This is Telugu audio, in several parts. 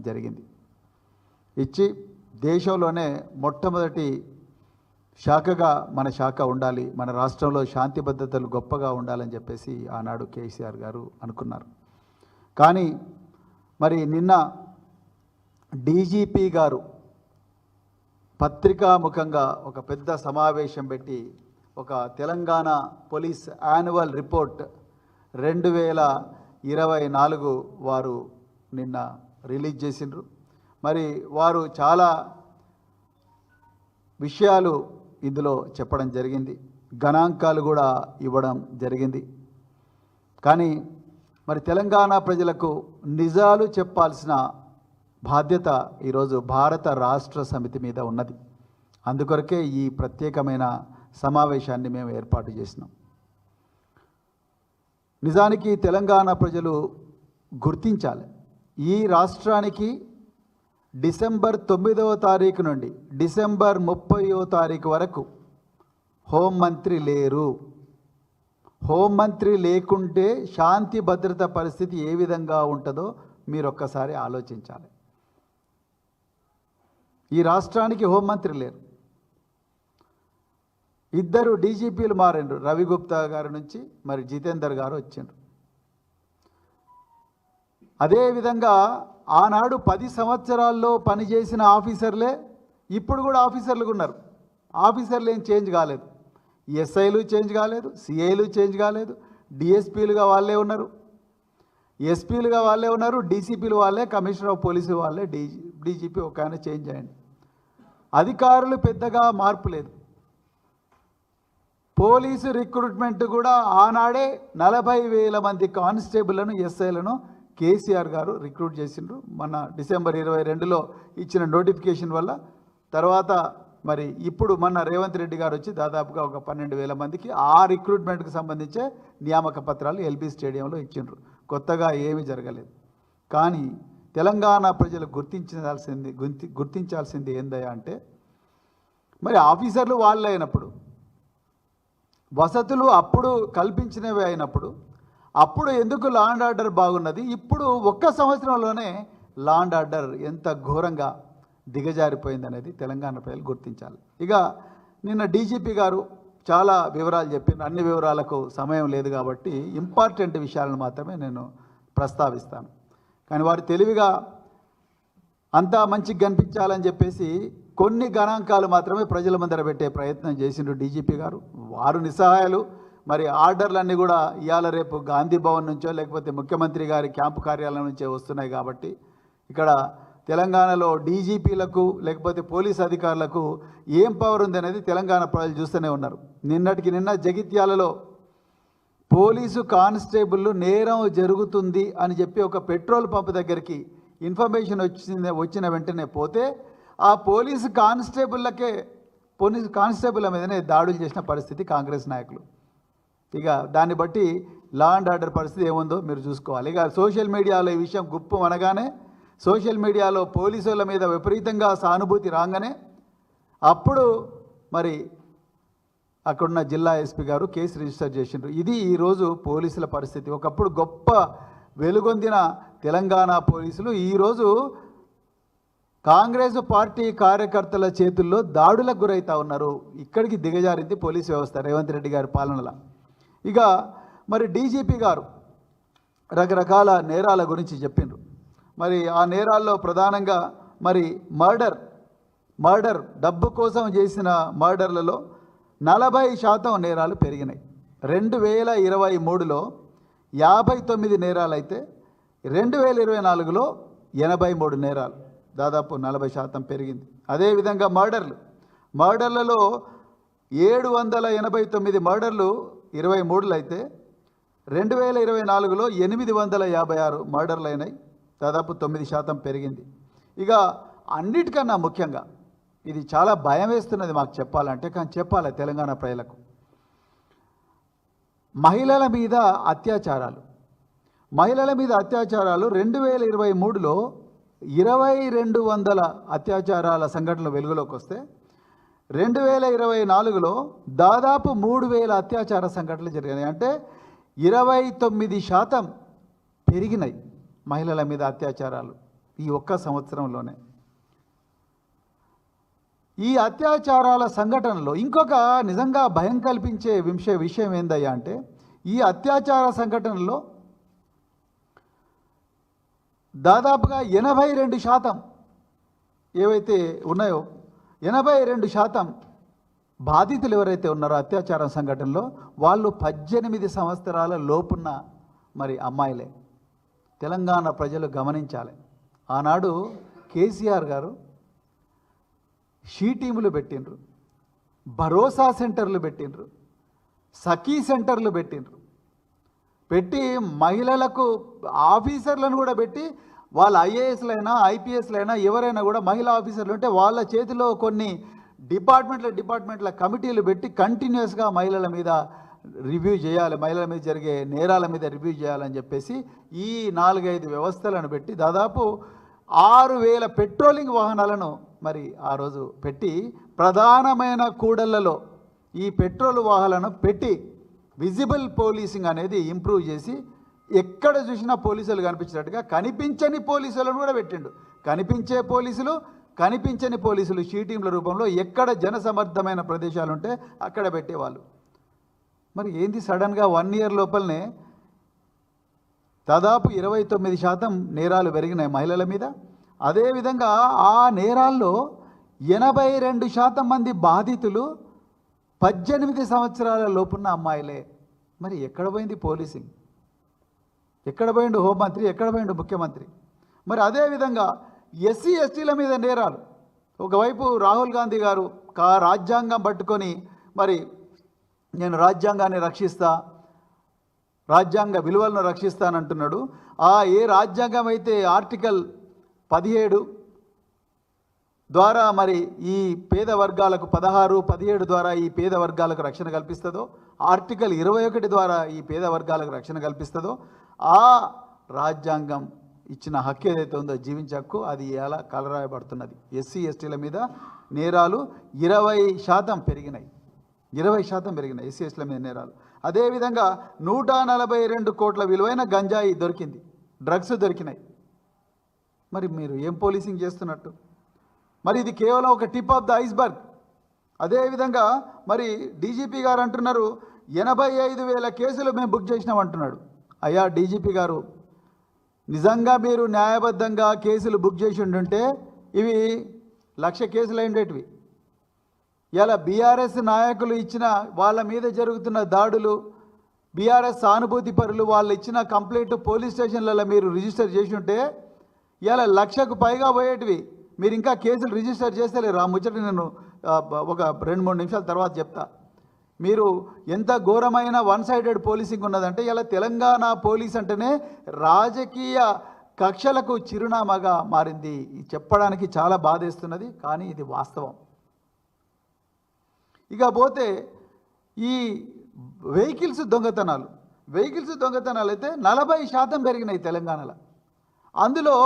జరిగింది. ఇచ్చి దేశంలోనే మొట్టమొదటి శాఖగా మన శాఖ ఉండాలి, మన రాష్ట్రంలో శాంతి భద్రతలు గొప్పగా ఉండాలని చెప్పేసి ఆనాడు కేసీఆర్ గారు అనుకున్నారు. కానీ మరి నిన్న డీజీపీ గారు పత్రికాముఖంగా ఒక పెద్ద సమావేశం పెట్టి ఒక తెలంగాణ పోలీస్ యాన్యువల్ రిపోర్ట్ 2024 వారు నిన్న రిలీజ్ చేసిండ్రు. మరి వారు చాలా విషయాలు ఇందులో చెప్పడం జరిగింది, గణాంకాలు కూడా ఇవ్వడం జరిగింది. కానీ మరి తెలంగాణ ప్రజలకు నిజాలు చెప్పాల్సిన బాధ్యత ఈరోజు భారత రాష్ట్ర సమితి మీద ఉన్నది. అందుకొరకే ఈ ప్రత్యేకమైన సమావేశాన్ని మేము ఏర్పాటు చేసినాం. నిజానికి తెలంగాణ ప్రజలు గుర్తించాలి, ఈ రాష్ట్రానికి డిసెంబర్ 9వ తారీఖు నుండి డిసెంబర్ 30వ తారీఖు వరకు హోంమంత్రి లేరు. హోంమంత్రి లేకుంటే శాంతి భద్రత పరిస్థితి ఏ విధంగా ఉంటుందో మీరు ఒక్కసారి ఆలోచించాలి. ఈ రాష్ట్రానికి హోంమంత్రి లేరు. 2 డీజీపీలు మారిండ్రు, రవిగుప్తా గారి నుంచి మరి జితేందర్ గారు వచ్చిండ్రు. అదేవిధంగా ఆనాడు 10 సంవత్సరాల్లో పనిచేసిన ఆఫీసర్లే ఇప్పుడు కూడా ఆఫీసర్లుగా ఉన్నారు. ఆఫీసర్లు ఏం చేంజ్ కాలేదు, ఎస్ఐలు చేంజ్ కాలేదు, సిఐలు చేంజ్ కాలేదు, డిఎస్పీలుగా వాళ్ళే ఉన్నారు, ఎస్పీలుగా వాళ్ళే ఉన్నారు, డీసీపీలు వాళ్ళే, కమిషనర్ ఆఫ్ పోలీసు వాళ్ళే, డీజీపీ ఒక ఆయన చేంజ్ అయ్యండి. అధికారులు పెద్దగా మార్పు లేదు. పోలీసు రిక్రూట్మెంట్ కూడా ఆనాడే 40,000 మంది కానిస్టేబుల్లను ఎస్ఐలను కేసీఆర్ గారు రిక్రూట్ చేసిండ్రు. మన డిసెంబర్ 22లో ఇచ్చిన నోటిఫికేషన్ వల్ల. తర్వాత మరి ఇప్పుడు మన రేవంత్ రెడ్డి గారు వచ్చి దాదాపుగా ఒక 12,000 మందికి ఆ రిక్రూట్మెంట్కి సంబంధించే నియామక పత్రాలు ఎల్బీ స్టేడియంలో ఇచ్చిండ్రు. కొత్తగా ఏమీ జరగలేదు. కానీ తెలంగాణ ప్రజలు గుర్తించాల్సింది ఏందయ్యా అంటే, మరి ఆఫీసర్లు వాళ్ళే అయినప్పుడు, వసతులు అప్పుడు కల్పించినవి అయినప్పుడు, అప్పుడు ఎందుకు లా అండ్ ఆర్డర్ బాగున్నది, ఇప్పుడు ఒక్క సంవత్సరంలోనే లా అండ్ ఆర్డర్ ఎంత ఘోరంగా దిగజారిపోయింది అనేది తెలంగాణ ప్రజలు గుర్తించాలి. ఇక నిన్న డీజీపీ గారు చాలా వివరాలు చెప్పిన, అన్ని వివరాలకు సమయం లేదు కాబట్టి ఇంపార్టెంట్ విషయాలను మాత్రమే నేను ప్రస్తావిస్తాను. కానీ వారు తెలివిగా అంతా మంచిగా కనిపించాలని చెప్పేసి కొన్ని గణాంకాలు మాత్రమే ప్రజల ముందర పెట్టే ప్రయత్నం చేసిండ్రు డీజీపీ గారు. వారు నిస్సహాయాలు. మరి ఆర్డర్లన్నీ కూడా ఇవాళ రేపు గాంధీ భవన్ నుంచో లేకపోతే ముఖ్యమంత్రి గారి క్యాంపు కార్యాలయం నుంచే వస్తున్నాయి. కాబట్టి ఇక్కడ తెలంగాణలో డీజీపీలకు లేకపోతే పోలీస్ అధికారులకు ఏం పవర్ ఉంది అనేది తెలంగాణ ప్రజలు చూస్తూనే ఉన్నారు. నిన్నటికి నిన్న జగిత్యాలలో పోలీసు కానిస్టేబుల్ నేరం జరుగుతుంది అని చెప్పి ఒక పెట్రోల్ పంప్ దగ్గరికి ఇన్ఫర్మేషన్ వచ్చిన వెంటనే పోతే ఆ పోలీసు కానిస్టేబుల్ల మీదనే దాడులు చేసిన పరిస్థితి కాంగ్రెస్ నాయకులు. ఇక దాన్ని బట్టి లా అండ్ ఆర్డర్ పరిస్థితి ఏముందో మీరు చూసుకోవాలి. ఇక సోషల్ మీడియాలో ఈ విషయం గుప్పు అనగానే, సోషల్ మీడియాలో పోలీసుల మీద విపరీతంగా సానుభూతి రాగానే అప్పుడు మరి అక్కడున్న జిల్లా ఎస్పీ గారు కేసు రిజిస్టర్ చేసిండ్రు. ఇది ఈరోజు పోలీసుల పరిస్థితి. ఒకప్పుడు గొప్ప వెలుగొందిన తెలంగాణ పోలీసులు ఈరోజు కాంగ్రెస్ పార్టీ కార్యకర్తల చేతుల్లో దాడులకు గురవుతూ ఉన్నారు. ఇక్కడికి దిగజారింది పోలీసు వ్యవస్థ రేవంత్ రెడ్డి గారి పాలనలో. ఇక మరి డీజీపీ గారు రకరకాల నేరాల గురించి చెప్పిండ్రు. మరి ఆ నేరాల్లో ప్రధానంగా మరి మర్డర్ డబ్బు కోసం చేసిన మర్డర్లలో 40% నేరాలు పెరిగినాయి. 2023లో 59 నేరాలు అయితే 2024లో 83 నేరాలు, దాదాపు 40% పెరిగింది. అదేవిధంగా మర్డర్లలో 789 మర్డర్లు 23లో అయితే 2024లో 856 మర్డర్లు అయినాయి, దాదాపు 9% పెరిగింది. ఇక అన్నిటికన్నా ముఖ్యంగా ఇది చాలా భయం వేస్తున్నది మాకు చెప్పాలంటే, కానీ చెప్పాలి తెలంగాణ ప్రజలకు. మహిళల మీద అత్యాచారాలు 2023లో 2200 అత్యాచారాల సంఘటనలు వెలుగులోకి వస్తే 2024లో దాదాపు 3000 అత్యాచార సంఘటనలు జరిగినాయి. అంటే 29% పెరిగినాయి మహిళల మీద అత్యాచారాలు. ఈ ఒక్క సంవత్సరంలోనే. ఈ అత్యాచారాల సంఘటనలో ఇంకొక నిజంగా భయం కల్పించే విషయం ఏందయ్యా అంటే, ఈ అత్యాచార సంఘటనలో దాదాపుగా 82% ఏవైతే ఉన్నాయో 82% బాధితులు ఎవరైతే ఉన్నారో అత్యాచార సంఘటనలో వాళ్ళు 18 సంవత్సరాల లోపున్న మరి అమ్మాయిలే. తెలంగాణ ప్రజలు గమనించాలి. ఆనాడు కేసీఆర్ గారు షీ టీములు పెట్టిండ్రు, భరోసా సెంటర్లు పెట్టిండ్రు, సఖీ సెంటర్లు పెట్టిండ్రు, పెట్టి మహిళలకు ఆఫీసర్లను కూడా పెట్టి వాళ్ళ ఐఏఎస్లైనా ఐపీఎస్లైనా ఎవరైనా కూడా మహిళా ఆఫీసర్లు ఉంటే వాళ్ళ చేతిలో కొన్ని డిపార్ట్మెంట్ల కమిటీలు పెట్టి కంటిన్యూస్గా మహిళల మీద రివ్యూ చేయాలి, మహిళల మీద జరిగే నేరాల మీద రివ్యూ చేయాలని చెప్పేసి ఈ 4-5 వ్యవస్థలను పెట్టి దాదాపు 6,000 పెట్రోలింగ్ వాహనాలను మరి ఆ రోజు పెట్టి ప్రధానమైన కూడళ్లలో ఈ పెట్రోల్ వాహనాలను పెట్టి విజిబుల్ పోలీసింగ్ అనేది ఇంప్రూవ్ చేసి ఎక్కడ చూసినా పోలీసులు కనిపించినట్టుగా కనిపించని పోలీసులను కూడా పెట్టిండు. కనిపించే పోలీసులు, కనిపించని పోలీసులు షీ టీంల రూపంలో ఎక్కడ జనసమర్థమైన ప్రదేశాలు ఉంటే అక్కడ పెట్టేవాళ్ళు. మరి ఏంది సడన్గా 1 ఇయర్ లోపలనే దాదాపు 29% నేరాలు పెరిగినాయి మహిళల మీద. అదేవిధంగా ఆ నేరాల్లో 82% మంది బాధితులు 18 సంవత్సరాల లోపున్న అమ్మాయిలే. మరి ఎక్కడ పోయింది పోలీసింగ్? ఎక్కడ పోయిండు హోంమంత్రి? ఎక్కడ పోయిండు ముఖ్యమంత్రి? మరి అదేవిధంగా ఎస్సీ ఎస్టీల మీద నేరాలు. ఒకవైపు రాహుల్ గాంధీ గారు రాజ్యాంగం పట్టుకొని మరి నేను రాజ్యాంగాన్ని రక్షిస్తా, రాజ్యాంగ విలువలను రక్షిస్తానంటున్నాడు. ఏ రాజ్యాంగం అయితే ఆర్టికల్ 17 ద్వారా మరి ఈ పేద వర్గాలకు 16, 17 ద్వారా ఈ పేద వర్గాలకు రక్షణ కల్పిస్తుందో, ఆర్టికల్ 21 ద్వారా ఈ పేద వర్గాలకు రక్షణ కల్పిస్తుందో, ఆ రాజ్యాంగం ఇచ్చిన హక్కు ఏదైతే ఉందో జీవించే హక్కు అది ఎలా కలరాయబడుతున్నది. ఎస్సీ ఎస్టీల మీద నేరాలు 20% పెరిగినాయి. 20% పెరిగినాయి ఎస్సీ ఎస్టీల మీద నేరాలు. అదేవిధంగా 142 కోట్ల విలువైన గంజాయి దొరికింది, డ్రగ్స్ దొరికినాయి. మరి మీరు ఏం పోలీసింగ్ చేస్తున్నట్టు? మరి ఇది కేవలం ఒక టిప్ ఆఫ్ ద ఐస్బర్గ్. అదేవిధంగా మరి డీజీపీ గారు అంటున్నారు 85,000 కేసులు మేము బుక్ చేసినాం అంటున్నాడు. అయ్యా డీజీపీ గారు, నిజంగా మీరు న్యాయబద్ధంగా కేసులు బుక్ చేసి ఉండుంటే ఇవి 1,00,000 కేసులు అయిండేటివి. ఇలా బీఆర్ఎస్ నాయకులు ఇచ్చిన వాళ్ళ మీద జరుగుతున్న దాడులు, బీఆర్ఎస్ సానుభూతి పరులు వాళ్ళు ఇచ్చిన కంప్లైంట్ పోలీస్ స్టేషన్లలో మీరు రిజిస్టర్ చేసి ఉంటే ఇలా 1,00,000కు పైగా పోయేటివి. మీరు ఇంకా కేసులు రిజిస్టర్ చేస్తలేరు. ఆ ముచ్చట నేను ఒక 2-3 నిమిషాల తర్వాత చెప్తా. మీరు ఎంత ఘోరమైన వన్ సైడెడ్ పోలీసింగ్ ఉన్నదంటే ఇలా తెలంగాణ పోలీస్ అంటేనే రాజకీయ కక్షలకు చిరునామాగా మారింది. చెప్పడానికి చాలా బాధేస్తున్నది, కానీ ఇది వాస్తవం. ఇక పోతే ఈ వెహికల్స్ దొంగతనాలు అయితే 40% పెరిగినాయి తెలంగాణలో. అందులో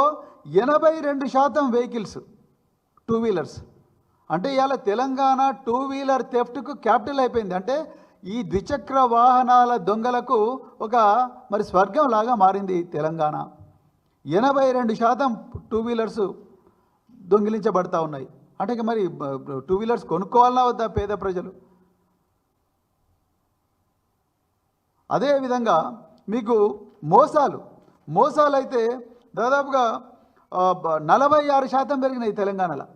82% వెహికల్స్ 2 వీలర్స్. అంటే ఇవాళ తెలంగాణ 2 వీలర్ థెఫ్ట్కు క్యాపిటల్ అయిపోయింది. అంటే ఈ ద్విచక్ర వాహనాల దొంగలకు ఒక మరి స్వర్గం లాగా మారింది తెలంగాణ. 82% 2 వీలర్స్ దొంగిలించబడతా ఉన్నాయి. అంటే మరి 2 వీలర్స్ కొనుక్కోవాలన్నా వద్దా పేద ప్రజలు? అదేవిధంగా మీకు మోసాలు అయితే దాదాపుగా 46% పెరిగినాయి తెలంగాణలో.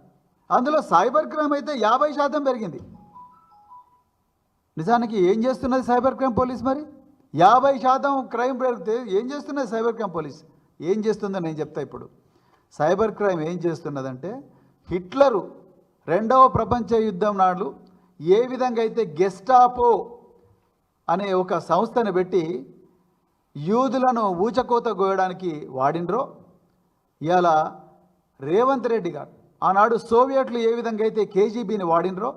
అందులో సైబర్ క్రైమ్ అయితే 50% పెరిగింది. నిజానికి ఏం చేస్తున్నది సైబర్ క్రైమ్ పోలీస్? మరి 50% క్రైమ్ పెరిగితే ఏం చేస్తున్నది సైబర్ క్రైమ్ పోలీస్? ఏం చేస్తుందో నేను చెప్తా ఇప్పుడు. సైబర్ క్రైమ్ ఏం చేస్తున్నదంటే, హిట్లరు 2వ ప్రపంచ యుద్ధం నాడు ఏ విధంగా అయితే గెస్టాపో అనే ఒక సంస్థను పెట్టి యూదులను ఊచకోత గోయడానికి వాడినరో, ఇవాళ రేవంత్ రెడ్డి గారు ఆనాడు సోవియట్లు ఏ విధంగా అయితే కేజీబీని వాడినరో,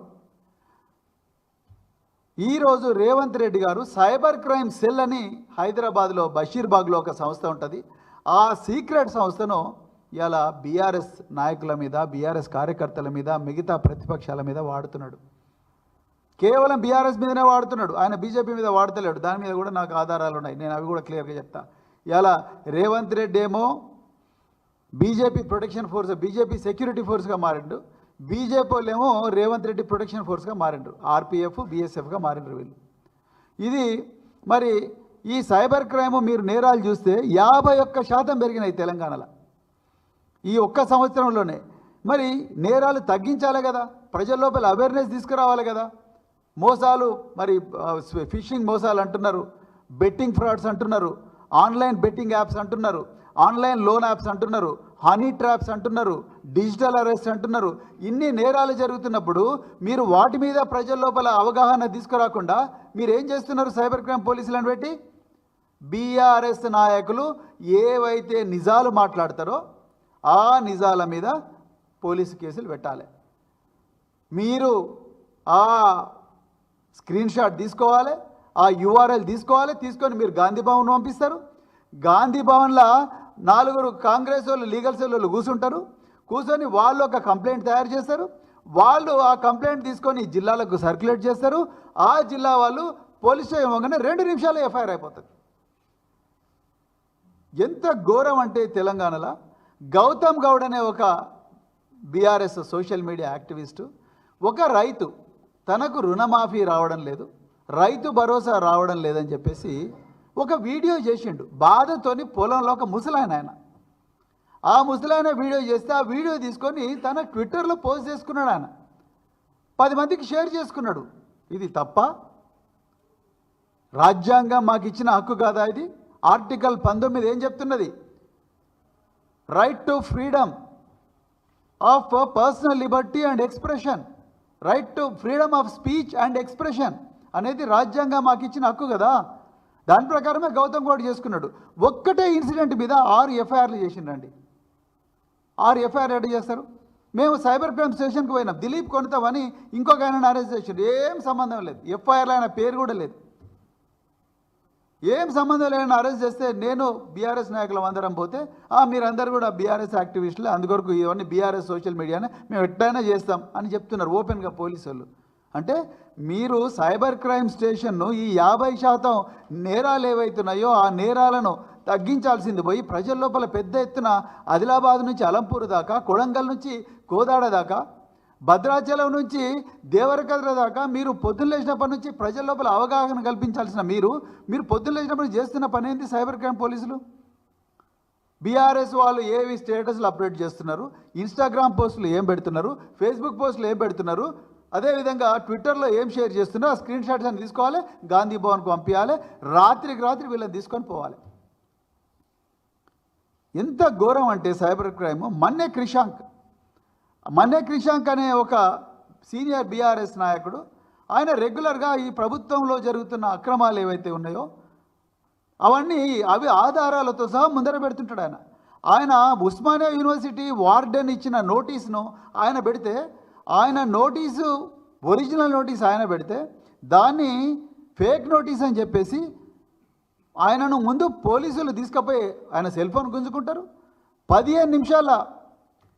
ఈరోజు రేవంత్ రెడ్డి గారు సైబర్ క్రైమ్ సెల్ అని హైదరాబాద్లో బషీర్బాగ్లో ఒక సంస్థ ఉంటుంది. ఆ సీక్రెట్ సంస్థను ఇలా బీఆర్ఎస్ నాయకుల మీద, బీఆర్ఎస్ కార్యకర్తల మీద, మిగతా ప్రతిపక్షాల మీద వాడుతున్నాడు. కేవలం బీఆర్ఎస్ మీదనే వాడుతున్నాడు, ఆయన బీజేపీ మీద వాడతలేడు. దాని మీద కూడా నాకు ఆధారాలు ఉన్నాయి, నేను అవి కూడా క్లియర్గా చెప్తా. ఇలా రేవంత్ రెడ్డి ఏమో BJP protection force, BJP security ఫోర్స్గా మారిండు. బీజేపీ వాళ్ళేమో రేవంత్ రెడ్డి ప్రొటెక్షన్ ఫోర్స్గా మారిండ్రు, ఆర్పీఎఫ్ బీఎస్ఎఫ్గా మారిండ్రు వీళ్ళు. ఇది మరి ఈ సైబర్ క్రైమ్ మీరు నేరాలు చూస్తే 51% పెరిగినాయి తెలంగాణలో ఈ ఒక్క సంవత్సరంలోనే. మరి నేరాలు తగ్గించాలి కదా, ప్రజల లోపల అవేర్నెస్ తీసుకురావాలి కదా. మోసాలు మరి ఫిషింగ్ మోసాలు అంటున్నారు, బెట్టింగ్ ఫ్రాడ్స్ అంటున్నారు, ఆన్లైన్ బెట్టింగ్ యాప్స్ అంటున్నారు, ఆన్లైన్ లోన్ యాప్స్ అంటున్నారు, హనీ ట్రాప్స్ అంటున్నారు, డిజిటల్ అరెస్ట్ అంటున్నారు. ఇన్ని నేరాలు జరుగుతున్నప్పుడు మీరు వాటి మీద ప్రజల లోపల అవగాహన తీసుకురాకుండా మీరు ఏం చేస్తున్నారు? సైబర్ క్రైమ్ పోలీసులను పెట్టి బీఆర్ఎస్ నాయకులు ఏవైతే నిజాలు మాట్లాడతారో ఆ నిజాల మీద పోలీసు కేసులు పెట్టాలి. మీరు ఆ స్క్రీన్ షాట్ తీసుకోవాలి, ఆ యూఆర్ఎల్ తీసుకోవాలి, తీసుకొని మీరు గాంధీ భవన్ పంపిస్తారు. గాంధీ భవన్లో 4 కాంగ్రెస్ వాళ్ళు లీగల్ సెల్ వాళ్ళు కూర్చుంటారు. కూర్చొని వాళ్ళు ఒక కంప్లైంట్ తయారు చేస్తారు. వాళ్ళు ఆ కంప్లైంట్ తీసుకొని జిల్లాలకు సర్క్యులేట్ చేస్తారు. ఆ జిల్లా వాళ్ళు పోలీస్ స్టేషన్ పోగానే 2 నిమిషాలు ఎఫ్ఐఆర్ అయిపోతుంది. ఎంత ఘోరం అంటే తెలంగాణలో గౌతమ్ గౌడ్ అనే ఒక బీఆర్ఎస్ సోషల్ మీడియా యాక్టివిస్టు, ఒక రైతు తనకు రుణమాఫీ రావడం లేదు, రైతు భరోసా రావడం లేదని చెప్పేసి ఒక వీడియో చేసిండు. బాధతోని పొలంలో ఒక ముసలాయన, ఆయన ఆ ముసలాయన వీడియో చేస్తే ఆ వీడియో తీసుకొని తన ట్విట్టర్లో పోస్ట్ చేసుకున్నాడు. ఆయన 10 మందికి షేర్ చేసుకున్నాడు. ఇది తప్ప? రాజ్యాంగం మాకు ఇచ్చిన హక్కు కాదా ఇది? ఆర్టికల్ 19 ఏం చెప్తున్నది? Right to freedom of personal Liberty and expression, right to freedom of speech and expression అనేది రాజ్యాంగం మాకు ఇచ్చిన హక్కు కదా. దాని ప్రకారమే గౌతమ్ గౌడ్ చేసుకున్నాడు. ఒక్కటే ఇన్సిడెంట్ మీద 6 ఎఫ్ఐఆర్లు చేసిండండి. 6 ఎఫ్ఐఆర్ ఎడ్ చేస్తారు. మేము సైబర్ క్రైమ్ స్టేషన్కి పోయినాం. దిలీప్ కొనతామని ఇంకొక ఆయనను అరెస్ట్ చేసిండు. ఏం సంబంధం లేదు, ఎఫ్ఐఆర్లో ఆయన పేరు కూడా లేదు. ఏం సంబంధం లేని అరెస్ట్ చేస్తే నేను బీఆర్ఎస్ నాయకులు అందరం పోతే మీరందరూ కూడా బీఆర్ఎస్ యాక్టివిస్టులు, అందుకొరకు ఇవన్నీ బీఆర్ఎస్ సోషల్ మీడియానే మేము ఎట్లయినా చేస్తాం అని చెప్తున్నారు ఓపెన్గా పోలీసు వాళ్ళు. అంటే మీరు సైబర్ క్రైమ్ స్టేషన్ను ఈ 50% నేరాలు ఏవైతున్నాయో ఆ నేరాలను తగ్గించాల్సింది పోయి ప్రజల లోపల పెద్ద ఎత్తున ఆదిలాబాద్ నుంచి అలంపూర్ దాకా, కొడంగల్ నుంచి కోదాడ దాకా, భద్రాచలం నుంచి దేవరకద్ర దాకా మీరు పొద్దున్న లేచినప్పటి నుంచి ప్రజల లోపల అవగాహన కల్పించాల్సిన మీరు పొద్దున్న లేచినప్పుడు చేస్తున్న పని ఏంటి? సైబర్ క్రైమ్ పోలీసులు బీఆర్ఎస్ వాళ్ళు ఏవి స్టేటస్లు అప్డేట్ చేస్తున్నారు, ఇన్స్టాగ్రామ్ పోస్టులు ఏం పెడుతున్నారు, ఫేస్బుక్ పోస్టులు ఏం పెడుతున్నారు, అదేవిధంగా ట్విట్టర్లో ఏం షేర్ చేస్తున్నారు, ఆ స్క్రీన్ షాట్స్ అని తీసుకోవాలి, గాంధీ భవన్కు పంపించాలి, రాత్రికి రాత్రి వీళ్ళని తీసుకొని పోవాలి. ఎంత ఘోరం అంటే సైబర్ క్రైమ్. మన్నే క్రిషాంక్ అనే ఒక సీనియర్ బీఆర్ఎస్ నాయకుడు, ఆయన రెగ్యులర్గా ఈ ప్రభుత్వంలో జరుగుతున్న అక్రమాలు ఏవైతే ఉన్నాయో అవి ఆధారాలతో సహా ముందర పెడుతుంటాడు. ఆయన ఉస్మానియా యూనివర్సిటీ వార్డెన్ ఇచ్చిన నోటీస్ను ఆయన పెడితే, ఆయన నోటీసు ఒరిజినల్ నోటీస్ ఆయన పెడితే దాన్ని ఫేక్ నోటీస్ అని చెప్పేసి ఆయనను ముందు పోలీసులు తీసుకుపోయి ఆయన సెల్ ఫోన్ గుంజుకుంటారు. 15 నిమిషాల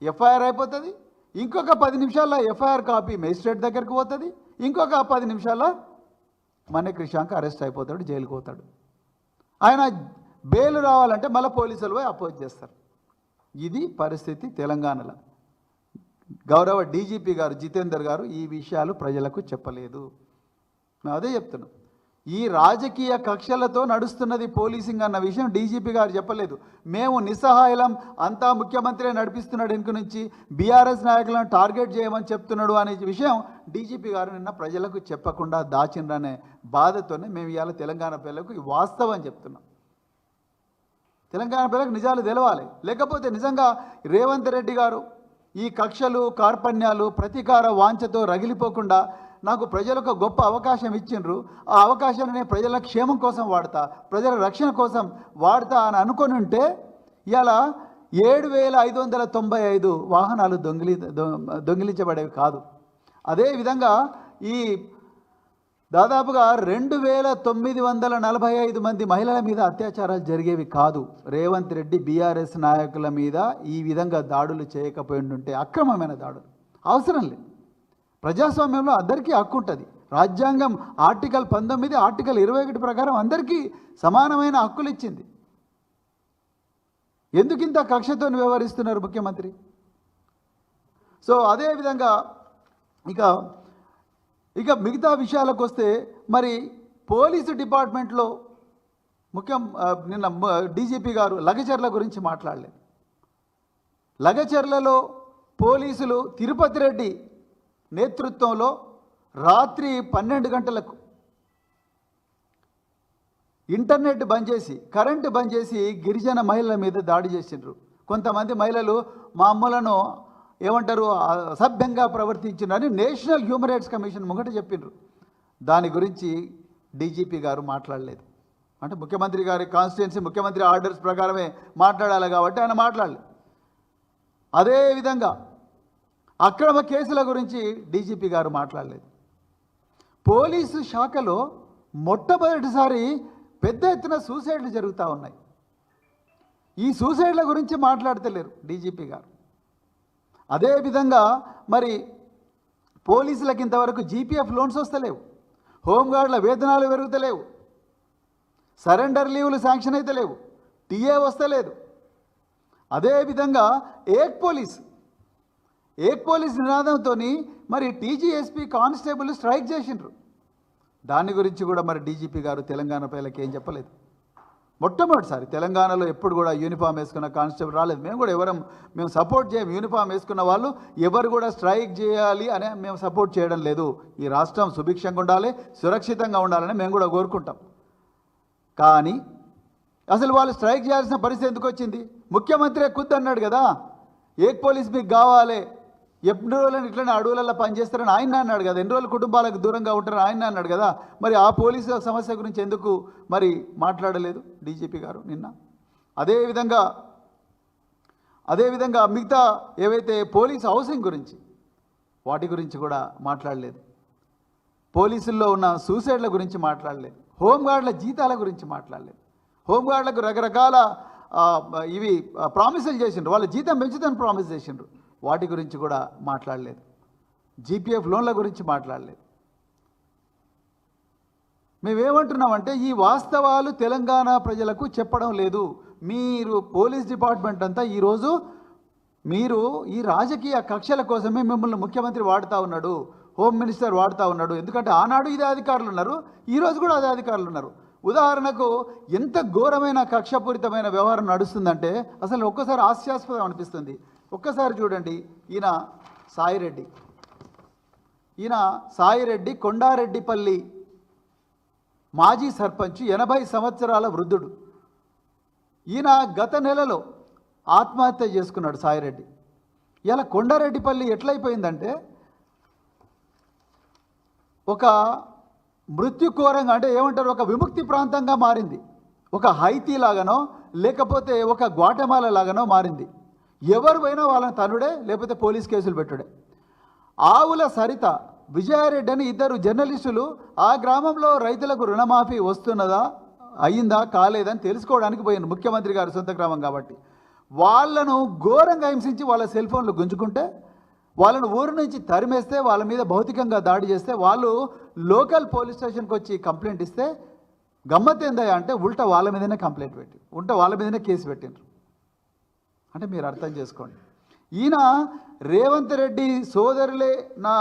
ఎఫ్ఐఆర్ అయిపోతుంది. ఇంకొక 10 నిమిషాల ఎఫ్ఐఆర్ కాపీ మేజిస్ట్రేట్ దగ్గరికి పోతుంది. ఇంకొక 10 నిమిషాల మన్నే క్రిషాంక్ అరెస్ట్ అయిపోతాడు, జైలుకు పోతాడు. ఆయన బెయిల్ రావాలంటే మళ్ళీ పోలీసులు పోయి అపోజ్ చేస్తారు. ఇది పరిస్థితి తెలంగాణలో. గౌరవ డీజీపీ గారు జితేందర్ గారు ఈ విషయాలు ప్రజలకు చెప్పలేదు. అదే చెప్తున్నాం, ఈ రాజకీయ కక్షలతో నడుస్తున్నది పోలీసింగ్ అన్న విషయం డీజీపీ గారు చెప్పలేదు. మేము నిస్సహాయం, అంతా ముఖ్యమంత్రి నడిపిస్తున్నాడు, ఇంక నుంచి బీఆర్ఎస్ నాయకులను టార్గెట్ చేయమని చెప్తున్నాడు అనే విషయం డీజీపీ గారు నిన్న ప్రజలకు చెప్పకుండా దాచిండ్రనే బాధతోనే మేము ఇవాళ తెలంగాణ ప్రజలకు ఈ వాస్తవం చెప్తున్నాం. తెలంగాణ ప్రజలకు నిజాలు తెలవాలి. లేకపోతే నిజంగా రేవంత్ రెడ్డి గారు ఈ కక్షలు, కార్పణ్యాలు, ప్రతీకార వాంఛతో రగిలిపోకుండా నాకు ప్రజలకు గొప్ప అవకాశం ఇచ్చిండ్రు, ఆ అవకాశాన్ని ప్రజల క్షేమం కోసం వాడతా, ప్రజల రక్షణ కోసం వాడతా అని అనుకొని ఉంటే ఇవాళ 7,595 వాహనాలు దొంగిలించబడేవి కాదు. అదేవిధంగా ఈ దాదాపుగా 2,945 మంది మహిళల మీద అత్యాచారాలు జరిగేవి కాదు. రేవంత్ రెడ్డి బీఆర్ఎస్ నాయకుల మీద ఈ విధంగా దాడులు చేయకపోయింటే, అక్రమమైన దాడులు అవసరం లేదు. ప్రజాస్వామ్యంలో అందరికీ హక్కు ఉంటుంది. రాజ్యాంగం ఆర్టికల్ 19, ఆర్టికల్ 21 ప్రకారం అందరికీ సమానమైన హక్కులు ఇచ్చింది. ఎందుకు ఇంత కక్షతో వ్యవహరిస్తున్నారు ముఖ్యమంత్రి? సో అదేవిధంగా ఇక ఇక మిగతా విషయాలకు వస్తే మరి పోలీసు డిపార్ట్మెంట్లో నిన్న డీజీపీ గారు లగచర్ల గురించి మాట్లాడలేదు. లగచర్లలో పోలీసులు తిరుపతి రెడ్డి నేతృత్వంలో రాత్రి 12 గంటలకు ఇంటర్నెట్ బంద్ చేసి కరెంటు బంద్ చేసి గిరిజన మహిళల మీద దాడి చేసిండ్రు. కొంతమంది మహిళలు మా అమ్మలను ఏమంటారు అసభ్యంగా ప్రవర్తించినని నేషనల్ హ్యూమన్ రైట్స్ కమిషన్ ముంగట చెప్పిండ్రు. దాని గురించి డీజీపీ గారు మాట్లాడలేదు. అంటే ముఖ్యమంత్రి గారి కాన్స్టిట్యున్సీ ముఖ్యమంత్రి ఆర్డర్స్ ప్రకారమే మాట్లాడాలి కాబట్టి ఆయన మాట్లాడలేదు. అదేవిధంగా అక్రమ కేసుల గురించి డీజీపీ గారు మాట్లాడలేదు. పోలీసు శాఖలో మొట్టమొదటిసారి పెద్ద ఎత్తున సూసైడ్లు జరుగుతూ ఉన్నాయి. ఈ సూసైడ్ల గురించి మాట్లాడతలేరు డీజీపీ గారు. అదేవిధంగా మరి పోలీసులకు ఇంతవరకు జీపీఎఫ్ లోన్స్ వస్తలేవు, హోంగార్డుల వేతనాలు పెరుగుతలేవు, సరెండర్ లీవులు శాంక్షన్ అయితే లేవు, టీఏ వస్తలేదు. అదేవిధంగా ఏక్ పోలీస్ నినాదంతో మరి టీజీఎస్పీ కానిస్టేబుల్ స్ట్రైక్ చేసిండ్రు. దాని గురించి కూడా మరి డీజీపీ గారు తెలంగాణ ప్రజలకు ఏం చెప్పలేదు. మొట్టమొదటిసారి తెలంగాణలో ఎప్పుడు కూడా యూనిఫామ్ వేసుకున్న కానిస్టేబుల్ రాలేదు. మేము సపోర్ట్ చేయం. యూనిఫామ్ వేసుకున్న వాళ్ళు ఎవరు కూడా స్ట్రైక్ చేయాలి అని మేము సపోర్ట్ చేయడం లేదు. ఈ రాష్ట్రం సుభిక్షంగా ఉండాలి, సురక్షితంగా ఉండాలని మేము కూడా కోరుకుంటాం. కానీ అసలు వాళ్ళు స్ట్రైక్ చేయాల్సిన పరిస్థితి ఎందుకు వచ్చింది? ముఖ్యమంత్రి అన్నాడు కదా, ఏక్ పోలీస్ మీకు కావాలి, ఎన్ని రోజులను ఇట్లనే అడవులలో పనిచేస్తారని ఆయన అన్నాడు కదా, ఎన్ని రోజులు కుటుంబాలకు దూరంగా ఉంటారని ఆయన అన్నాడు కదా. మరి ఆ పోలీసుల సమస్య గురించి ఎందుకు మరి మాట్లాడలేదు డీజీపీ గారు నిన్న? అదేవిధంగా మిగతా ఏవైతే పోలీస్ హౌసింగ్ గురించి వాటి గురించి కూడా మాట్లాడలేదు. పోలీసుల్లో ఉన్న సూసైడ్ల గురించి మాట్లాడలేదు. హోంగార్డుల జీతాల గురించి మాట్లాడలేదు. హోంగార్డులకు రకరకాల ఇవి ప్రామిసులు చేసిండ్రు, వాళ్ళ జీతం పెంచుదని ప్రామిస్ చేసిండ్రు. వాటి గురించి కూడా మాట్లాడలేదు. జీపీఎఫ్ లోన్ల గురించి మాట్లాడలేదు. మేమేమంటున్నామంటే ఈ వాస్తవాలు తెలంగాణ ప్రజలకు చెప్పడం లేదు. మీరు పోలీస్ డిపార్ట్మెంట్ అంతా ఈరోజు మీరు ఈ రాజకీయ కక్షల కోసమే మిమ్మల్ని ముఖ్యమంత్రి వాడుతూ ఉన్నాడు, హోమ్ మినిస్టర్ వాడుతూ ఉన్నాడు. ఎందుకంటే ఆనాడు ఇదే అధికారులు ఉన్నారు, ఈరోజు కూడా అదే అధికారులు ఉన్నారు. ఉదాహరణకు ఎంత ఘోరమైన కక్షపూరితమైన వ్యవహారం నడుస్తుందంటే అసలు ఒక్కసారి హాస్యాస్పదం అనిపిస్తుంది. ఒక్కసారి చూడండి, ఈయన సాయిరెడ్డి కొండారెడ్డిపల్లి మాజీ సర్పంచ్, 80 సంవత్సరాల వృద్ధుడు. ఈయన గత నెలలో ఆత్మహత్య చేసుకున్నాడు సాయిరెడ్డి. ఇలా కొండారెడ్డిపల్లి ఎట్లయిపోయిందంటే ఒక మృత్యుకోరంగా, అంటే ఏమంటారు, ఒక విముక్తి ప్రాంతంగా మారింది. ఒక హైతీ లాగానో లేకపోతే ఒక గ్వాటమాల లాగానో మారింది. ఎవరు పోయినా వాళ్ళని తనుడే, లేకపోతే పోలీస్ కేసులు పెట్టుడే. ఆవుల సరిత, విజయారెడ్డి అని 2 జర్నలిస్టులు ఆ గ్రామంలో రైతులకు రుణమాఫీ వస్తున్నదా, అయ్యిందా, కాలేదని తెలుసుకోవడానికి పోయింది. ముఖ్యమంత్రి గారి సొంత గ్రామం కాబట్టి వాళ్ళను ఘోరంగా హింసించి వాళ్ళ సెల్ ఫోన్లు గుంజుకుంటే, వాళ్ళను ఊరు నుంచి తరిమేస్తే, వాళ్ళ మీద భౌతికంగా దాడి చేస్తే, వాళ్ళు లోకల్ పోలీస్ స్టేషన్కి వచ్చి కంప్లైంట్ ఇస్తే గమ్మత్ ఏందయ్యా అంటే ఉల్టా వాళ్ళ మీదనే కంప్లైంట్ పెట్టి వాళ్ళ మీదనే కేసు పెట్టిండ్రు. అంటే మీరు అర్థం చేసుకోండి. ఈయన రేవంత్ రెడ్డి సోదరులే నా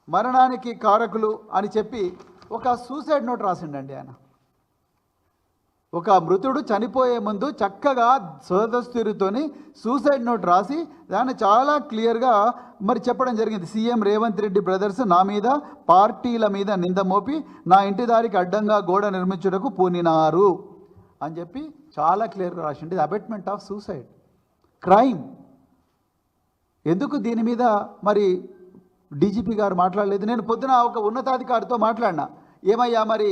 మరణానికి కారకులు అని చెప్పి ఒక సూసైడ్ నోట్ రాసిండండి. ఆయన ఒక మృతుడు చనిపోయే ముందు చక్కగా సోదస్తురితోని సూసైడ్ నోట్ రాసి దాన్ని చాలా క్లియర్గా మరి చెప్పడం జరిగింది. సీఎం రేవంత్ రెడ్డి బ్రదర్స్ నా మీద పార్టీల మీద నింద మోపి నా ఇంటి దారికి అడ్డంగా గోడ నిర్మించుటకు పూనినారు అని చెప్పి చాలా క్లియర్గా రాసింది. Abetment of suicide crime. ఎందుకు దీని మీద మరి డీజీపీ గారు మాట్లాడలేదు? నేను పొద్దున ఒక ఉన్నతాధికారితో మాట్లాడినా, ఏమయ్యా మరి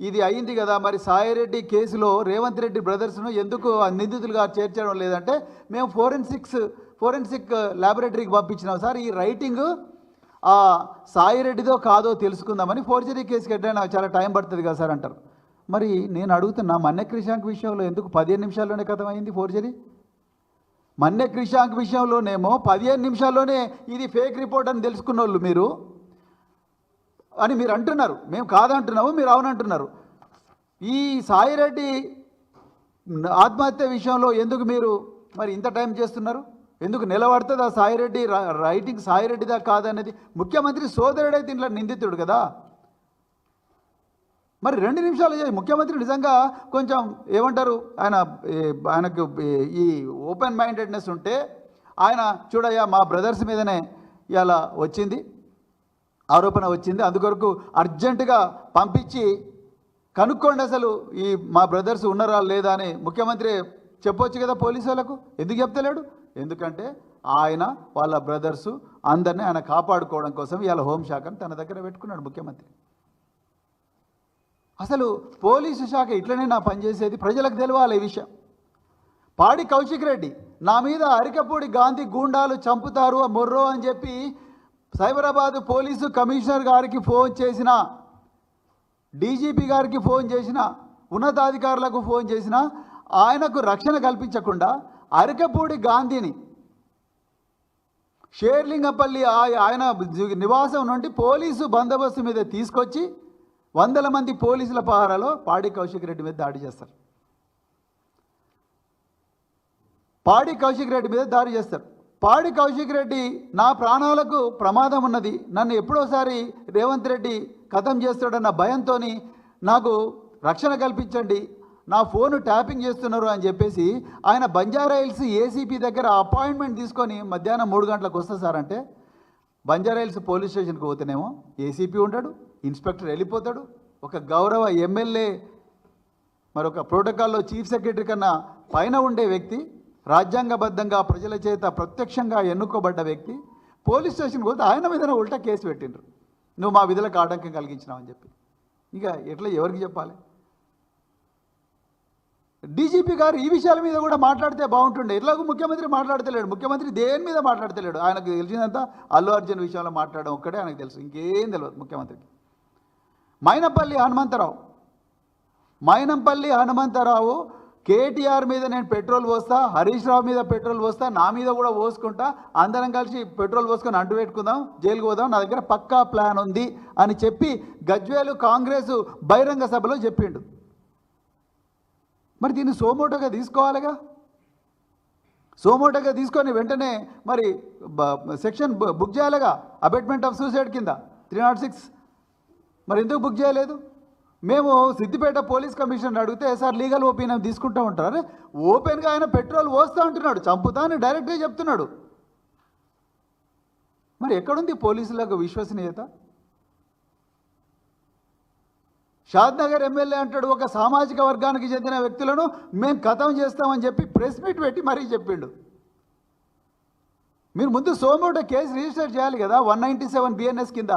ఇది అయింది కదా, మరి సాయిరెడ్డి కేసులో రేవంత్ రెడ్డి బ్రదర్స్ను ఎందుకు నిందితులుగా చేర్చడం లేదంటే, మేము ఫోరెన్సిక్ ల్యాబొరేటరీకి పంపించినాం సార్, ఈ రైటింగ్ సాయిరెడ్డిదో కాదో తెలుసుకుందామని. ఫోర్జరీ కేసుకి ఎట్లయినా చాలా టైం పడుతుంది కదా సార్ అంటారు. మరి నేను అడుగుతున్నా, మన్నె క్రిషాంక్ విషయంలో ఎందుకు 15 నిమిషాల్లోనే కథమైంది ఫోర్జరీ? మన్నె క్రిషాంక్ విషయంలోనేమో 15 నిమిషాల్లోనే ఇది ఫేక్ రిపోర్ట్ అని తెలుసుకున్న వాళ్ళు మీరు అని మీరు అంటున్నారు. మేము కాదంటున్నాము, మీరు అవునంటున్నారు. ఈ సాయిరెడ్డి ఆత్మహత్య విషయంలో ఎందుకు మీరు మరి ఇంత టైం చేస్తున్నారు? ఎందుకు నిలబడుతుంది ఆ సాయిరెడ్డి రైటింగ్ సాయిరెడ్డిదా కాదనేది? ముఖ్యమంత్రి సోదరుడే దీంట్లో నిందితుడు కదా. మరి 2 నిమిషాలు ముఖ్యమంత్రి నిజంగా కొంచెం ఏమంటారు, ఆయనకు ఈ ఓపెన్ మైండెడ్నెస్ ఉంటే ఆయన చూడయ్యా మా బ్రదర్స్ మీదనే ఇలా వచ్చింది ఆరోపణ వచ్చింది, అందుకొరకు అర్జెంటుగా పంపించి కనుక్కోండి అసలు ఈ మా బ్రదర్స్ ఉన్నారా లేదా అని ముఖ్యమంత్రి చెప్పొచ్చు కదా పోలీసు వాళ్ళకు. ఎందుకు చెప్తలేడు? ఎందుకంటే ఆయన వాళ్ళ బ్రదర్సు అందరినీ ఆయన కాపాడుకోవడం కోసం ఇవాళ హోంశాఖను తన దగ్గర పెట్టుకున్నాడు ముఖ్యమంత్రి. అసలు పోలీసు శాఖ ఇట్లనే నా పనిచేసేది, ప్రజలకు తెలవాలి ఈ విషయం. పాడి కౌశిక్ రెడ్డి నా మీద అరికపూడి గాంధీ గూండాలు చంపుతారు మొర్రో అని చెప్పి సైబరాబాద్ పోలీసు కమిషనర్ గారికి ఫోన్ చేసిన, డీజీపీ గారికి ఫోన్ చేసిన, ఉన్నతాధికారులకు ఫోన్ చేసిన ఆయనకు రక్షణ కల్పించకుండా అరికపూడి గాంధీని షేర్లింగపల్లి ఆయన నివాసం నుండి పోలీసు బందోబస్తు మీద తీసుకొచ్చి 100 మంది పోలీసుల పహారాలో పాడి కౌశిక్ రెడ్డి మీద దాడి చేస్తారు. పాడి కౌశిక్ రెడ్డి మీద దాడి చేస్తారు. పాడి కౌశిక్ రెడ్డి నా ప్రాణాలకు ప్రమాదం ఉన్నది, నన్ను ఎప్పుడోసారి రేవంత్ రెడ్డి ఖతం చేస్తాడన్న భయంతో నాకు రక్షణ కల్పించండి, నా ఫోను ట్యాపింగ్ చేస్తున్నారు అని చెప్పేసి ఆయన బంజారాహిల్స్ ఏసీపీ దగ్గర అపాయింట్మెంట్ తీసుకొని మధ్యాహ్నం 3 గంటలకు వస్తా సార్ అంటే, బంజారాహిల్స్ పోలీస్ స్టేషన్కి పోతేనేమో ఏసీపీ ఉంటాడు, ఇన్స్పెక్టర్ వెళ్ళిపోతాడు, ఒక గౌరవ ఎమ్మెల్యే మరొక ప్రోటోకాల్లో చీఫ్ సెక్రటరీ కన్నా పైన ఉండే వ్యక్తి, రాజ్యాంగబద్ధంగా ప్రజల చేత ప్రత్యక్షంగా ఎన్నుకోబడ్డ వ్యక్తి పోలీస్ స్టేషన్కి పోతే ఆయన మీద ఉల్టా కేసు పెట్టిండ్రు, నువ్వు మా విధులకు ఆటంకం కలిగించినావు అని చెప్పి. ఇక ఎట్లా ఎవరికి చెప్పాలి? డీజీపీ గారు ఈ విషయాల మీద కూడా మాట్లాడితే బాగుంటుండే. ఎట్లాగూ ముఖ్యమంత్రి మాట్లాడతలేడు. ముఖ్యమంత్రి దేని మీద మాట్లాడతలేడు. ఆయనకు తెలిసినంత అల్లు అర్జున్ విషయంలో మాట్లాడడం ఒక్కడే ఆయనకు తెలుసు, ఇంకేం తెలియదు ముఖ్యమంత్రికి. మైనంపల్లి హనుమంతరావు కేటీఆర్ మీద నేను పెట్రోల్ పోస్తా, హరీష్ రావు మీద పెట్రోల్ పోస్తా, నా మీద కూడా పోసుకుంటా, అందరం కలిసి పెట్రోల్ పోసుకొని అంటు పెట్టుకుందాం, జైలుకు పోదాం, నా దగ్గర పక్కా ప్లాన్ ఉంది అని చెప్పి గజ్వేలు కాంగ్రెస్ బహిరంగ సభలో చెప్పిండు. మరి దీన్ని సోమోటోగా తీసుకోవాలిగా. సోమోటోగా తీసుకొని వెంటనే మరి సెక్షన్ బుక్ చేయాలిగా, అబెట్మెంట్ ఆఫ్ సూసైడ్ కింద 306. మరి ఎందుకు బుక్ చేయలేదు? మేము సిద్దిపేట పోలీస్ కమిషనర్ అడిగితే సార్ లీగల్ ఒపీనియన్ తీసుకుంటూ ఉంటారు. అరే ఓపెన్గా ఆయన పెట్రోల్ పోస్తూ అంటున్నాడు, చంపుతా అని డైరెక్ట్గా చెప్తున్నాడు. మరి ఎక్కడుంది పోలీసులకు విశ్వసనీయత? షాద్నగర్ ఎమ్మెల్యే అంటాడు ఒక సామాజిక వర్గానికి చెందిన వ్యక్తులను మేము ఖతం చేస్తామని చెప్పి ప్రెస్ మీట్ పెట్టి మరీ చెప్పిండు. మీరు ముందు సోమోటో కేసు రిజిస్టర్ చేయాలి కదా 197 బిఎన్ఎస్ కింద.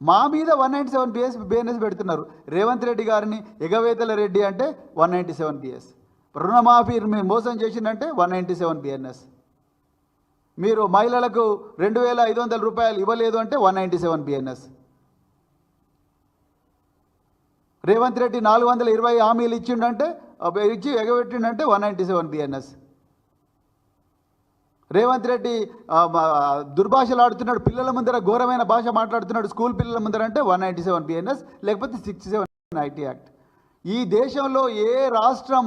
మా మీద 197 బిఎన్ఎస్ పెడుతున్నారు. రేవంత్ రెడ్డి గారిని ఎగవేతల రెడ్డి అంటే 197 బిఎస్, రుణమాఫీ మీరు మోసం చేసిందంటే 197 బిఎన్ఎస్, మీరు మహిళలకు 2500 రూపాయలు ఇవ్వలేదు అంటే 197 బిఎన్ఎస్, రేవంత్ రెడ్డి 420 హామీలు ఇచ్చి ఎగబెట్టిండంటే 197 బిఎన్ఎస్, రేవంత్ రెడ్డి దుర్భాషలు ఆడుతున్నాడు, పిల్లల ముందర ఘోరమైన భాష మాట్లాడుతున్నాడు స్కూల్ పిల్లల ముందర అంటే 197 బిఎన్ఎస్, లేకపోతే 67 ఐటీ యాక్ట్. ఈ దేశంలో ఏ రాష్ట్రం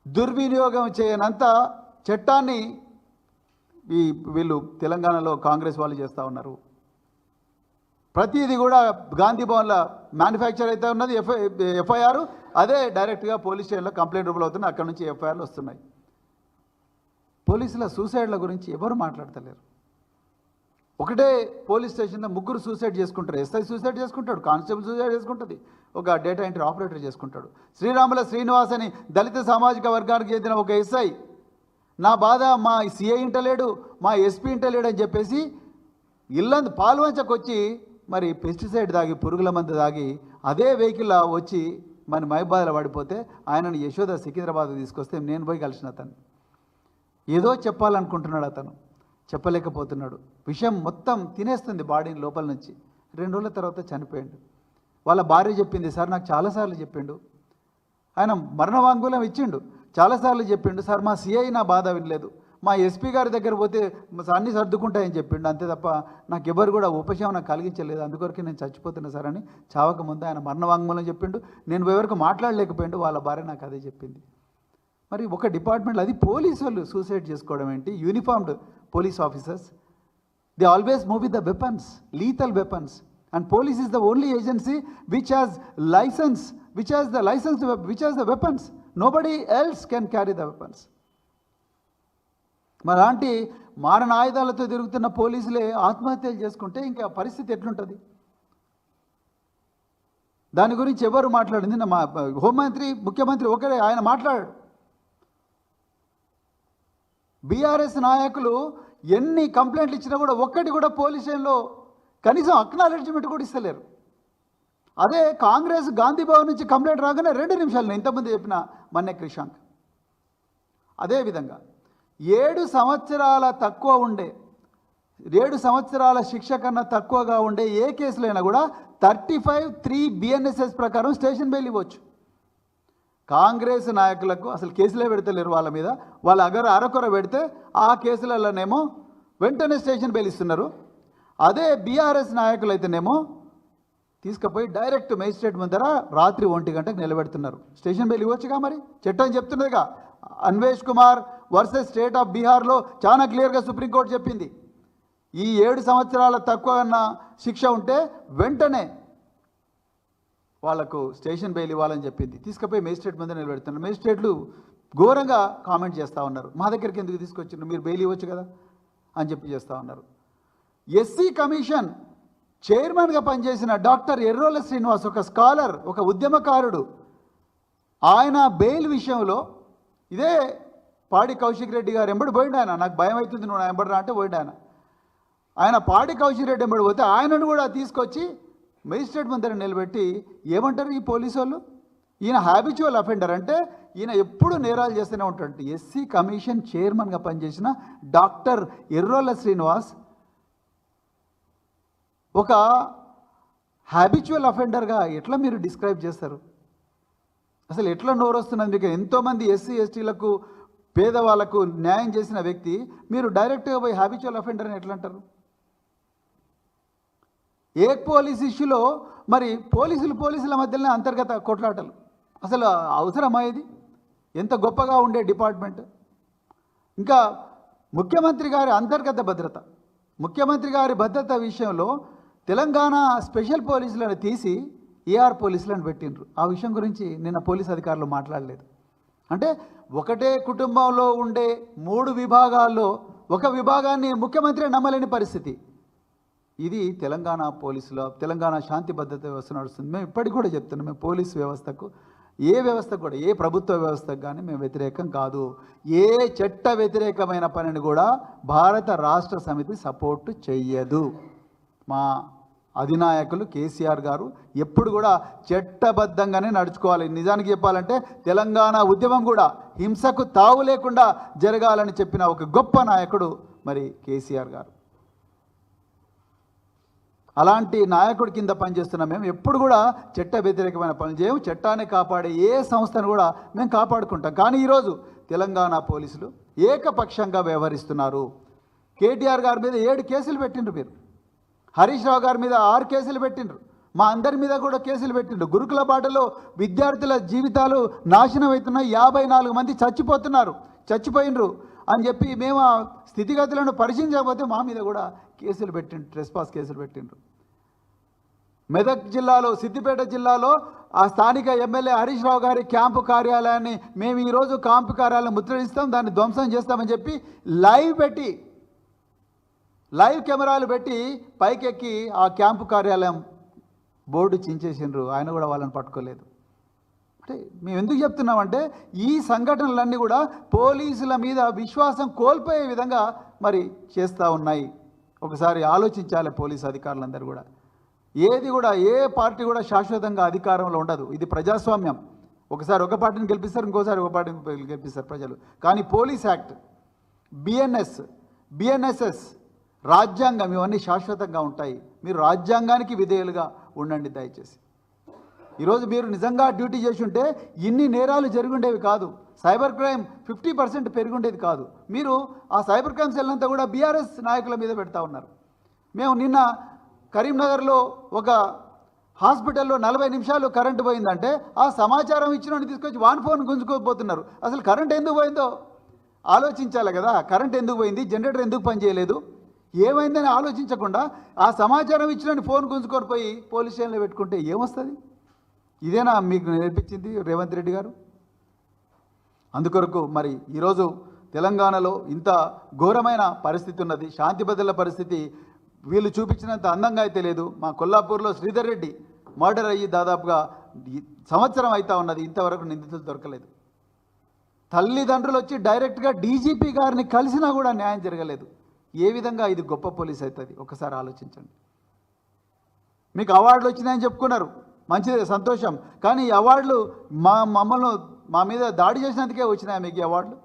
దుర్వినియోగం చేయనంత చట్టాన్ని వీళ్ళు తెలంగాణలో కాంగ్రెస్ వాళ్ళు చేస్తూ ఉన్నారు. ప్రతిదీ కూడా గాంధీ భవన్లో మ్యానుఫ్యాక్చర్ అయితే ఉన్నది, ఎఫ్ఐఆర్ అదే డైరెక్ట్గా పోలీస్ స్టేషన్లో కంప్లైంట్ రూపంలో అవుతుంది, అక్కడ నుంచి ఎఫ్ఐఆర్లు వస్తున్నాయి. పోలీసుల సూసైడ్ల గురించి ఎవరు మాట్లాడతలేరు. ఒకటే పోలీస్ స్టేషన్లో 3 సూసైడ్ చేసుకుంటారు. ఎస్ఐ సూసైడ్ చేసుకుంటాడు, కానిస్టేబుల్ సూసైడ్ చేసుకుంటుంది, ఒక డేటా ఎంట్రీ ఆపరేటర్ చేసుకుంటాడు. శ్రీరాముల శ్రీనివాస్ అని దళిత సామాజిక వర్గానికి చెందిన ఒక ఎస్ఐ నా బాధ మా సిఐ ఇంటలేడు, మా ఎస్పీ ఇంటలేడు అని చెప్పేసి ఇల్లందు పాల్వంచకొచ్చి మరి పెస్టిసైడ్ తాగి పురుగుల మందు తాగి అదే వెహికల్లో వచ్చి మన మైబాద్లో పడిపోతే ఆయనను యశోద సికింద్రాబాద్ తీసుకొస్తే నేను పోయి కలిసిన అతను. ఏదో చెప్పాలనుకుంటున్నాడు అతను, చెప్పలేకపోతున్నాడు. విషయం మొత్తం తినేస్తుంది బాడీని లోపల నుంచి. 2 రోజుల తర్వాత చనిపోయాడు. వాళ్ళ భార్య చెప్పింది, సార్ నాకు చాలాసార్లు చెప్పిండు, ఆయన మరణ వాంగ్మూలం ఇచ్చిండు, చాలాసార్లు చెప్పిండు సార్, మా సిఐ నా బాధ వినలేదు, మా ఎస్పీ గారి దగ్గర పోతే అన్నీ సర్దుకుంటాయని చెప్పిండు, అంతే తప్ప నాకు ఎవరు కూడా ఉపశమనం కలిగించలేదు, అందుకొరకు నేను చచ్చిపోతున్నా సార్ అని చావక ముందు ఆయన మరణ వాంగ్మూలం చెప్పిండు. నేను ఎవరికి మాట్లాడలేకపోయిండు, వాళ్ళ భార్య నాకు అదే చెప్పింది. మరి ఒక డిపార్ట్మెంట్ అది పోలీసు వాళ్ళు సూసైడ్ చేసుకోవడం ఏంటి? Uniformed police officers, they always move with the weapons, lethal weapons, and police is the only agency which has licence, which has the weapons. Nobody else can carry the weapons. మరాంటి మారణ ఆయుధాలతో తిరుగుతున్న పోలీసులే ఆత్మహత్యలు చేసుకుంటే ఇంకా పరిస్థితి ఎట్లుంటుంది? దాని గురించి ఎవరు మాట్లాడింది? మా హోంమంత్రి, ముఖ్యమంత్రి ఒకరే, ఆయన మాట్లాడాడు. బీఆర్ఎస్ నాయకులు ఎన్ని కంప్లైంట్లు ఇచ్చినా కూడా ఒక్కటి కూడా పోలీస్ స్టేషన్లో కనీసం అక్నాలెడ్జ్మెంట్ కూడా ఇస్తలేరు. అదే కాంగ్రెస్ గాంధీ భవన్ నుంచి కంప్లైంట్ రాగానే 2 నిమిషాలు, నేను ఇంతకుముందు చెప్పిన మన్నే క్రిషాంక్. అదేవిధంగా 7 సంవత్సరాల తక్కువ ఉండే, 7 సంవత్సరాల శిక్ష కన్నా తక్కువగా ఉండే ఏ కేసులైనా కూడా 35(3) BNSS ప్రకారం స్టేషన్ బెయిల్ ఇవ్వచ్చు. కాంగ్రెస్ నాయకులకు అసలు కేసులే పెడతలేరు వాళ్ళ మీద. వాళ్ళ అరకొర పెడితే ఆ కేసులలోనేమో వెంటనే స్టేషన్ బెయిల్ ఇస్తున్నారు. అదే బీఆర్ఎస్ నాయకులు అయితేనేమో తీసుకుపోయి డైరెక్ట్ మేజిస్ట్రేట్ ముందర రాత్రి 1 గంటకు నిలబెడుతున్నారు. స్టేషన్ బెయిల్ ఇవ్వచ్చుగా, మరి చట్టం చెప్తున్నదిగా. Anvesh Kumar versus state of బీహార్లో చాలా క్లియర్గా సుప్రీంకోర్టు చెప్పింది, ఈ 7 సంవత్సరాల తక్కువ అన్న శిక్ష ఉంటే వెంటనే వాళ్లకు స్టేషన్ బెయిల్ ఇవ్వాలని చెప్పింది. తీసుకుపోయి మేజిస్ట్రేట్ ముందు నిలబెడుతున్నారు. మేజిస్ట్రేట్లు ఘోరంగా కామెంట్ చేస్తూ ఉన్నారు, మా దగ్గరికి ఎందుకు తీసుకొచ్చిండ్రు, మీరు బెయిల్ ఇవ్వచ్చు కదా అని చెప్పి చేస్తూ ఉన్నారు. ఎస్సీ కమిషన్ చైర్మన్గా పనిచేసిన డాక్టర్ ఎర్రోల శ్రీనివాస్, ఒక స్కాలర్, ఒక ఉద్యమకారుడు, ఆయన బెయిల్ విషయంలో ఇదే పాడి కౌశిక్ రెడ్డి గారు ఎంబడి పోయిండు. ఆయన నాకు భయం అవుతుంది, నువ్వు నా ఎంబడి రా అంటే పోయిండు. ఆయన పాడి కౌశిక్ రెడ్డి ఎంబడి పోతే ఆయనను కూడా తీసుకొచ్చి మెజిస్ట్రేట్ ముందర నిలబెట్టి ఏమంటారు ఈ పోలీసు వాళ్ళు, ఈయన హ్యాబిచువల్ అఫెండర్, అంటే ఈయన ఎప్పుడు నేరాలు చేస్తూనే ఉంటాడు. ఎస్సీ కమిషన్ చైర్మన్గా పనిచేసిన డాక్టర్ ఎర్రోల శ్రీనివాస్ ఒక హ్యాబిచువల్ అఫెండర్గా ఎట్లా మీరు డిస్క్రైబ్ చేస్తారు? అసలు ఎట్లా నోరు వస్తున్నది మీకు? ఎంతోమంది ఎస్సీ ఎస్టీలకు, పేదవాళ్లకు న్యాయం చేసిన వ్యక్తి మీరు డైరెక్ట్గా పోయి హ్యాబిచువల్ అఫెండర్ అని ఎట్లా అంటారు? ఏక్ పోలీస్ ఇష్యూలో మరి పోలీసుల మధ్యలోనే అంతర్గత కొట్లాటలు. అసలు అవసరమా ఇది? ఎంత గొప్పగా ఉండే డిపార్ట్మెంట్. ఇంకా ముఖ్యమంత్రి గారి అంతర్గత భద్రత, ముఖ్యమంత్రి గారి భద్రత విషయంలో తెలంగాణ స్పెషల్ పోలీసులను తీసి ఏఆర్ పోలీసులను పెట్టిండ్రు. ఆ విషయం గురించి నిన్న పోలీస్ అధికారులు మాట్లాడలేదు. అంటే ఒకటే కుటుంబంలో ఉండే 3 విభాగాల్లో ఒక విభాగాన్ని ముఖ్యమంత్రి నమ్మలేని పరిస్థితి. ఇది తెలంగాణ పోలీసుల, తెలంగాణ శాంతి భద్రత వ్యవస్థ నడుస్తుంది. మేము ఇప్పటికి కూడా చెప్తున్నాం, మేము పోలీస్ వ్యవస్థకు, ఏ వ్యవస్థకు కూడా, ఏ ప్రభుత్వ వ్యవస్థకు కానీ మేము వ్యతిరేకం కాదు. ఏ చట్ట వ్యతిరేకమైన పనిని కూడా భారత రాష్ట్ర సమితి సపోర్టు చెయ్యదు. మా అధినాయకులు కేసీఆర్ గారు ఎప్పుడు కూడా చట్టబద్ధంగానే నడుచుకోవాలి. నిజానికి చెప్పాలంటే తెలంగాణ ఉద్యమం కూడా హింసకు తావు లేకుండా జరగాలని చెప్పిన ఒక గొప్ప నాయకుడు మరి కేసీఆర్ గారు. అలాంటి నాయకుడి కింద పనిచేస్తున్నాం. మేము ఎప్పుడు కూడా చట్ట వ్యతిరేకమైన పనులు చేయము. చట్టాన్ని కాపాడే ఏ సంస్థను కూడా మేము కాపాడుకుంటాం. కానీ ఈరోజు తెలంగాణ పోలీసులు ఏకపక్షంగా వ్యవహరిస్తున్నారు. కేటీఆర్ గారి మీద 7 కేసులు పెట్టిండ్రు, మీరు హరీష్ రావు గారి మీద 6 కేసులు పెట్టిండ్రు, మా అందరి మీద కూడా కేసులు పెట్టిండ్రు. గురుకుల బాటలో విద్యార్థుల జీవితాలు నాశనం అవుతున్నాయి, 54 మంది చచ్చిపోయినరు అని చెప్పి మేము ఆ స్థితిగతులను పరిశీలించకపోతే మా మీద కూడా కేసులు పెట్టిండ్రు, ట్రెస్పాస్ కేసులు పెట్టిండ్రు. మెదక్ జిల్లాలో, సిద్దిపేట జిల్లాలో ఆ స్థానిక ఎమ్మెల్యే హరీష్ రావు గారి క్యాంపు కార్యాలయాన్ని మేము ఈరోజు క్యాంపు కార్యాలయం ముద్రడిస్తాం, దాన్ని ధ్వంసం చేస్తామని చెప్పి లైవ్ కెమెరాలు పెట్టి పైకెక్కి ఆ క్యాంపు కార్యాలయం బోర్డు చించేసిండ్రు. ఆయన కూడా వాళ్ళని పట్టుకోలేదు. అంటే మేము ఎందుకు చెప్తున్నామంటే ఈ సంఘటనలన్నీ కూడా పోలీసుల మీద విశ్వాసం కోల్పోయే విధంగా మరి చేస్తూ ఉన్నాయి. ఒకసారి ఆలోచించాలి పోలీసు అధికారులందరూ కూడా. ఏది కూడా, ఏ పార్టీ కూడా శాశ్వతంగా అధికారంలో ఉండదు. ఇది ప్రజాస్వామ్యం. ఒకసారి ఒక పార్టీని గెలిపిస్తారు, ఇంకోసారి ఒక పార్టీని గెలిపిస్తారు ప్రజలు. కానీ పోలీస్ యాక్ట్, బిఎన్ఎస్ఎస్, రాజ్యాంగం, ఇవన్నీ శాశ్వతంగా ఉంటాయి. మీరు రాజ్యాంగానికి విధేయులుగా ఉండండి దయచేసి. ఈరోజు మీరు నిజంగా డ్యూటీ చేసి ఉంటే ఇన్ని నేరాలు జరుగుండేవి కాదు. సైబర్ క్రైమ్ 50% పెరుగుండేది కాదు. మీరు ఆ సైబర్ క్రైమ్ సెల్ అంతా కూడా బీఆర్ఎస్ నాయకుల మీద పెడతా ఉన్నారు. మేము నిన్న కరీంనగర్లో ఒక హాస్పిటల్లో 40 నిమిషాలు కరెంటు పోయిందంటే ఆ సమాచారం ఇచ్చినోని తీసుకొచ్చి వాన్ ఫోన్ గుంజుకోపోతున్నారు. అసలు కరెంట్ ఎందుకు పోయిందో ఆలోచించాలి కదా. కరెంట్ ఎందుకు పోయింది, జనరేటర్ ఎందుకు పనిచేయలేదు, ఏమైందని ఆలోచించకుండా ఆ సమాచారం ఇచ్చినోని ఫోన్ గుంజుకొని పోయి పోలీస్ స్టేషన్లో పెట్టుకుంటే ఏమొస్తుంది? ఇదేనా మీకు నేర్పించింది రేవంత్ రెడ్డి గారు? అందుకొరకు మరి ఈరోజు తెలంగాణలో ఇంత ఘోరమైన పరిస్థితి ఉన్నది. శాంతి భద్రతల పరిస్థితి వీళ్ళు చూపించినంత అందంగా అయితే లేదు. మా కొల్లాపూర్లో శ్రీధర్ రెడ్డి మర్డర్ అయ్యి దాదాపుగా సంవత్సరం అవుతా ఉన్నది, ఇంతవరకు నిందితులు దొరకలేదు. తల్లిదండ్రులు వచ్చి డైరెక్ట్గా డీజీపీ గారిని కలిసినా కూడా న్యాయం జరగలేదు. ఏ విధంగా ఇది గొప్ప పోలీస్ అవుతుంది? ఒకసారి ఆలోచించండి. మీకు అవార్డులు వచ్చినాయని చెప్పుకున్నారు, మంచిదే, సంతోషం. కానీ ఈ అవార్డులు మమ్మల్ని మా మీద దాడి చేసినందుకే వచ్చినాయి మీకు ఈ అవార్డులు.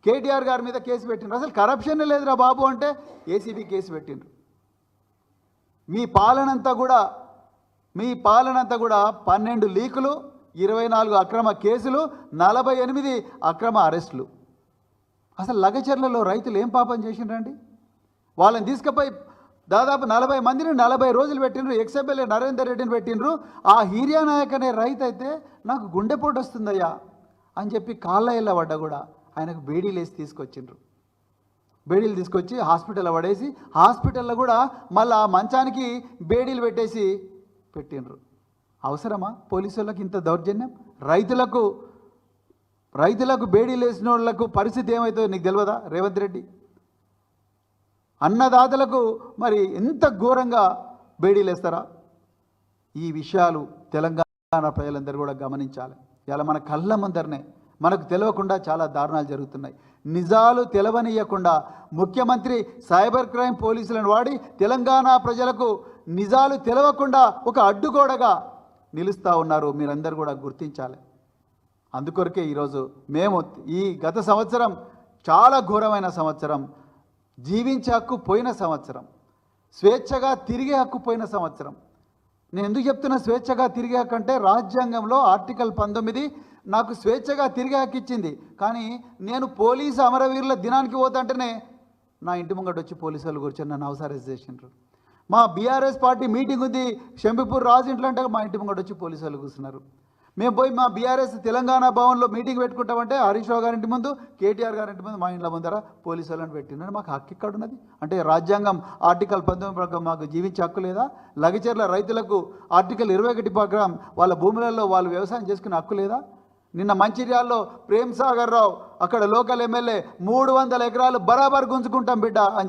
కేటీఆర్ గారి మీద కేసు పెట్టిండ్రు. అసలు కరప్షన్ లేదురా బాబు అంటే ఏసీబీ కేసు పెట్టిండ్రు. మీ పాలనంతా కూడా 12 లీకులు, 24 అక్రమ కేసులు, 48 అక్రమ అరెస్టులు. అసలు లగచర్లలో రైతులు ఏం పాపం చేసిండ్రండి? వాళ్ళని తీసుకుపోయి దాదాపు 40 మందిని 40 రోజులు పెట్టిండ్రు. ఎక్స్ఎమ్మెల్యే నరేందర్ రెడ్డిని పెట్టిండ్రు. ఆ హీరియా నాయక్ అనే రైతు అయితే నాకు గుండెపోటు వస్తుందయ్యా అని చెప్పి కాళ్ళ ఇళ్ళ పడ్డా కూడా ఆయనకు బేడీలు వేసి తీసుకొచ్చిండ్రు. బేడీలు తీసుకొచ్చి హాస్పిటల్లో పడేసి హాస్పిటల్లో కూడా మళ్ళీ ఆ మంచానికి బేడీలు పెట్టిండ్రు. అవసరమా పోలీసు వాళ్ళకి ఇంత దౌర్జన్యం? రైతులకు బేడీలు వేసిన వాళ్ళకు పరిస్థితి ఏమవుతుందో నీకు తెలియదా రేవంత్ రెడ్డి? అన్నదాతలకు మరి ఎంత ఘోరంగా బేడీలు వేస్తారా? ఈ విషయాలు తెలంగాణ ప్రజలందరూ కూడా గమనించాలి. ఇలా మన కళ్ళ ముందరనే మనకు తెలియకుండా చాలా దారుణాలు జరుగుతున్నాయి. నిజాలు తెలవనీయకుండా ముఖ్యమంత్రి సైబర్ క్రైమ్ పోలీసులను వాడి తెలంగాణ ప్రజలకు నిజాలు తెలవకుండా ఒక అడ్డుగోడగా నిలుస్తూ ఉన్నారు. మీరందరూ కూడా గుర్తించాలి. అందుకొరకే ఈరోజు మేము ఈ గత సంవత్సరం చాలా ఘోరమైన సంవత్సరం, జీవించే హక్కు పోయిన సంవత్సరం, స్వేచ్ఛగా తిరిగే హక్కు పోయిన సంవత్సరం. నేను ఎందుకు చెప్తున్నా స్వేచ్ఛగా తిరిగే హక్కు అంటే రాజ్యాంగంలో ఆర్టికల్ 19 నాకు స్వేచ్ఛగా తిరిగే హక్కు ఇచ్చింది. కానీ నేను పోలీసు అమరవీరుల దినానికి పోతుంటేనే నా ఇంటి ముంగట వచ్చి పోలీసు వాళ్ళు కూర్చొని నన్ను హౌస్ అరెస్ట్ చేసిండ్రు. మా బీఆర్ఎస్ పార్టీ మీటింగ్ ఉంది షంబీపూర్ రాజు ఇంట్లో అంటే మా ఇంటి ముంగట వచ్చి పోలీసు వాళ్ళు కూర్చున్నారు. మేము పోయి మా బీఆర్ఎస్ తెలంగాణ భవన్లో మీటింగ్ పెట్టుకుంటామంటే హరీష్ రావు గారింటి ముందు, కేటీఆర్ గారింటి ముందు, మా ఇంట్లో ముందర పోలీసు వాళ్ళని పెట్టినారు. మాకు హక్కు ఇక్కడ ఉన్నది అంటే రాజ్యాంగం ఆర్టికల్ 19 ప్రకారం మాకు జీవించే హక్కు లేదా? లగచర్ల రైతులకు ఆర్టికల్ 21 ప్రకారం వాళ్ళ భూములలో వాళ్ళు వ్యవసాయం చేసుకునే హక్కు లేదా? నిన్న మంచిర్యాలలో ప్రేమ్ సాగర్ రావు అక్కడ లోకల్ ఎమ్మెల్యే 300 ఎకరాలు బరాబర్ గుంజుకుంటాం బిడ్డ అని